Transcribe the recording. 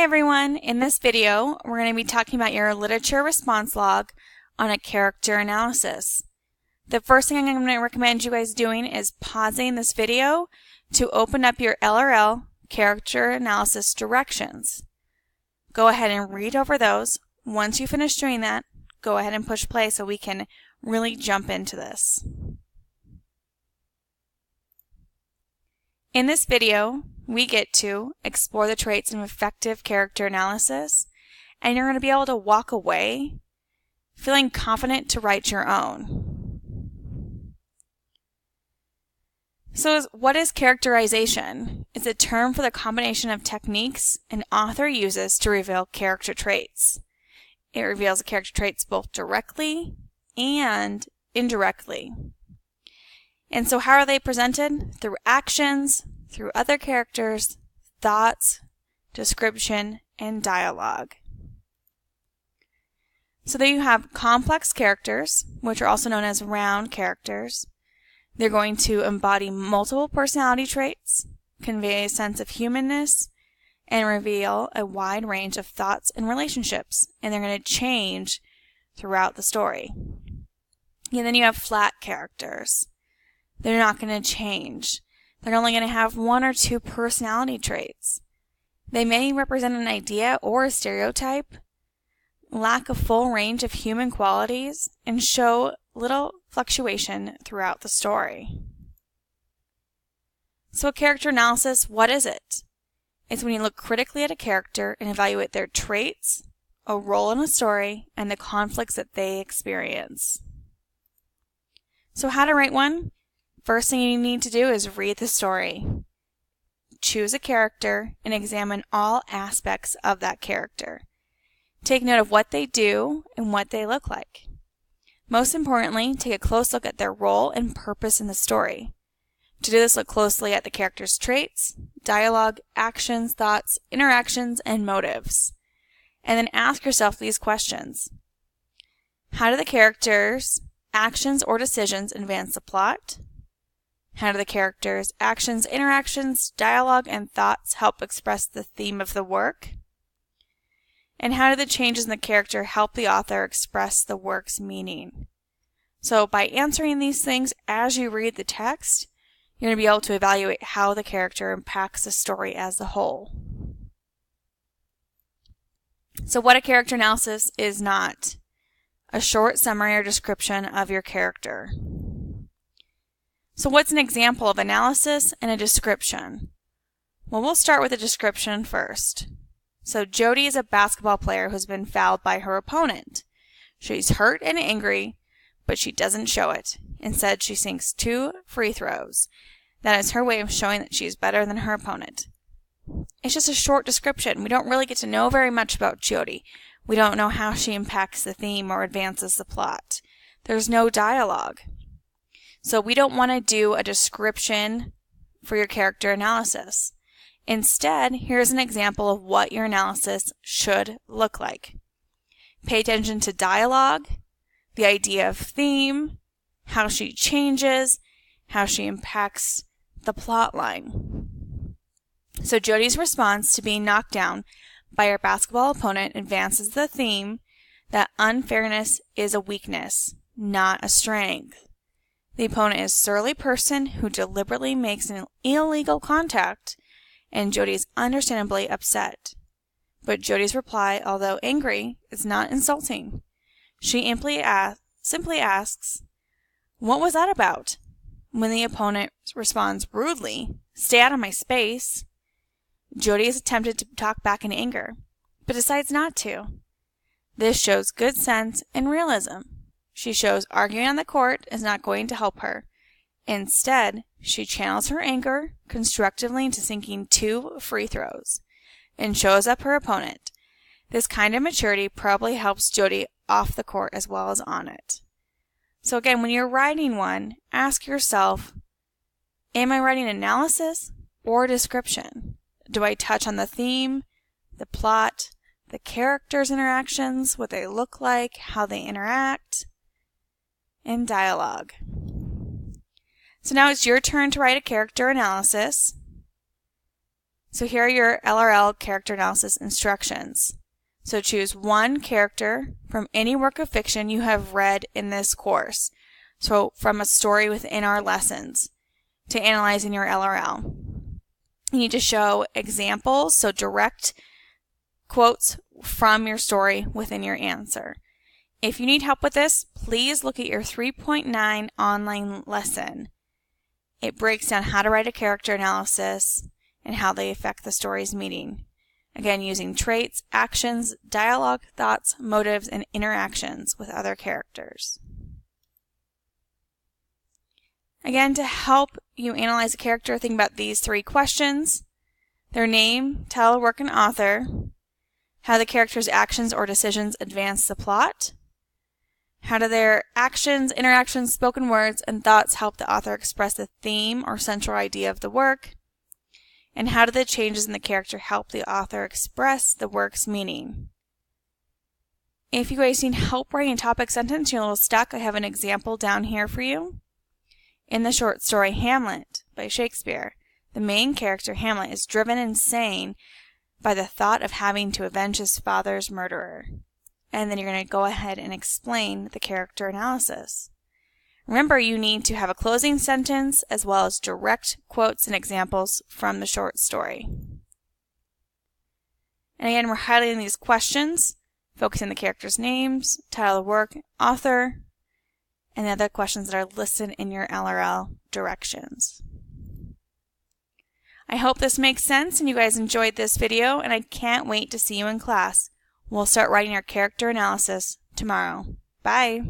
everyone! In this video, we're going to be talking about your literature response log on a character analysis. The first thing I'm going to recommend you guys doing is pausing this video to open up your LRL Character Analysis directions. Go ahead and read over those. Once you finish doing that, go ahead and push play so we can really jump into this. In this video, we get to explore the traits of effective character analysis, and you're going to be able to walk away feeling confident to write your own. So what is characterization? It's a term for the combination of techniques an author uses to reveal character traits. It reveals the character traits both directly and indirectly. And so how are they presented? Through actions, through other characters, thoughts, description, and dialogue. So there you have complex characters, which are also known as round characters. They're going to embody multiple personality traits, convey a sense of humanness, and reveal a wide range of thoughts and relationships. And they're going to change throughout the story. And then you have flat characters. They're not going to change. They're only going to have one or two personality traits. They may represent an idea or a stereotype, lack a full range of human qualities, and show little fluctuation throughout the story. So a character analysis, what is it? It's when you look critically at a character and evaluate their traits, a role in a story, and the conflicts that they experience. So how to write one? First thing you need to do is read the story. Choose a character and examine all aspects of that character. Take note of what they do and what they look like. Most importantly, take a close look at their role and purpose in the story. To do this, look closely at the character's traits, dialogue, actions, thoughts, interactions, and motives. And then ask yourself these questions. How do the characters' actions or decisions advance the plot? How do the characters' actions, interactions, dialogue, and thoughts help express the theme of the work? And how do the changes in the character help the author express the work's meaning? So by answering these things as you read the text, you're going to be able to evaluate how the character impacts the story as a whole. So what a character analysis is not: a short summary or description of your character. So what's an example of analysis and a description? Well, we'll start with a description first. So Jody is a basketball player who's been fouled by her opponent. She's hurt and angry, but she doesn't show it. Instead, she sinks 2 free throws. That is her way of showing that she's better than her opponent. It's just a short description. We don't really get to know very much about Jody. We don't know how she impacts the theme or advances the plot. There's no dialogue. So we don't want to do a description for your character analysis. Instead, here's an example of what your analysis should look like. Pay attention to dialogue, the idea of theme, how she changes, how she impacts the plot line. So Jody's response to being knocked down by her basketball opponent advances the theme that unfairness is a weakness, not a strength. The opponent is a surly person who deliberately makes an illegal contact, and Jody is understandably upset. But Jody's reply, although angry, is not insulting. She simply asks, "What was that about?" When the opponent responds rudely, "Stay out of my space," Jody is tempted to talk back in anger, but decides not to. This shows good sense and realism. She shows arguing on the court is not going to help her. Instead, she channels her anger constructively into sinking 2 free throws and shows up her opponent. This kind of maturity probably helps Jody off the court as well as on it. So again, when you're writing one, ask yourself, am I writing analysis or description? Do I touch on the theme, the plot, the characters' interactions, what they look like, how they interact, and dialogue? So now it's your turn to write a character analysis. So here are your LRL character analysis instructions. So choose one character from any work of fiction you have read in this course, so from a story within our lessons, to analyze in your LRL. You need to show examples, so direct quotes from your story within your answer. If you need help with this, please look at your 3.9 online lesson. It breaks down how to write a character analysis and how they affect the story's meaning. Again, using traits, actions, dialogue, thoughts, motives, and interactions with other characters. Again, to help you analyze a character, think about these 3 questions: their name, title, work, and author, how the character's actions or decisions advance the plot, how do their actions, interactions, spoken words, and thoughts help the author express the theme or central idea of the work, and how do the changes in the character help the author express the work's meaning. If you guys need help writing a topic sentence, you're a little stuck, I have an example down here for you. In the short story Hamlet by Shakespeare, the main character, Hamlet, is driven insane by the thought of having to avenge his father's murderer. And then you're going to go ahead and explain the character analysis. Remember, you need to have a closing sentence as well as direct quotes and examples from the short story. And again, we're highlighting these questions, focusing on the characters' names, title of work, author, and the other questions that are listed in your LRL directions. I hope this makes sense and you guys enjoyed this video, and I can't wait to see you in class. We'll start writing our character analysis tomorrow. Bye!